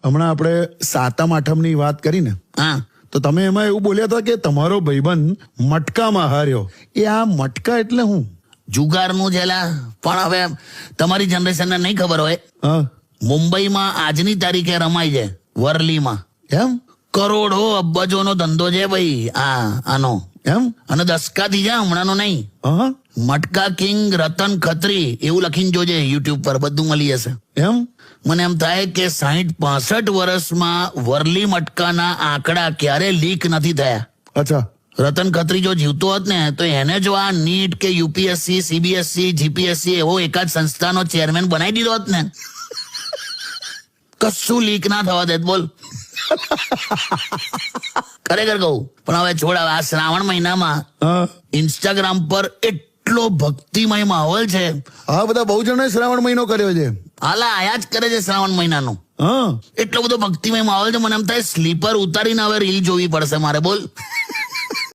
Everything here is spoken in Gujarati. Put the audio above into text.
હમણાં આપણે સાતમ આઠમની વાત કરી ને, હા તો તમે એમાં એવું બોલ્યા હતા કે તમારો ભાઈબંધ મટકામાં હાર્યો. એ આ મટકા એટલે હું? જુગારનું જેલા. પણ હવે તમારી જનરેશનને નહીં ખબર હોય, હા મુંબઈમાં આજની તારીખે રમાય છે વરલીમાં. એમ કરોડો અબજોનો ધંધો છે ભાઈ આનો. એમ અને દસકાથી છે, હમણાંનો નહીં. હા મટકા કિંગ રતન ખત્રી એવું લખીને જોજે, યુટ્યુબ પર બધું મળી જશે. એમ મને એમ થાય કે 60-65 વર્ષમાં વરલી મટકાના આંકડા ક્યારે લીક નથી થયા. અચ્છા રતન ખત્રી જો જીવતો હોત ને તો એને જો આ નીટ કે યુપીએસસી, સીબીએસસી, જીપીએસસી એવો એકાદ સંસ્થાનો ચેરમેન બનાવી દીધો હોત ને, કશું લીક ના થવા દેત. બોલ. ખરેખર કહું. પણ હવે છોડ, હવે આ શ્રાવણ મહિનામાં હા ઇન્સ્ટાગ્રામ પર એટલો ભક્તિમય માહોલ છે. હા બધા બહુ જણાએ શ્રાવણ મહિનો કર્યો છે. હાલા આયા જ કરે છે શ્રાવણ મહિનાનો. હા એટલો બધો ભક્તિમય માહોલ છે, મને એમ થાય સ્લીપર ઉતારીને હવે રીલ જોવી પડશે મારે. બોલ.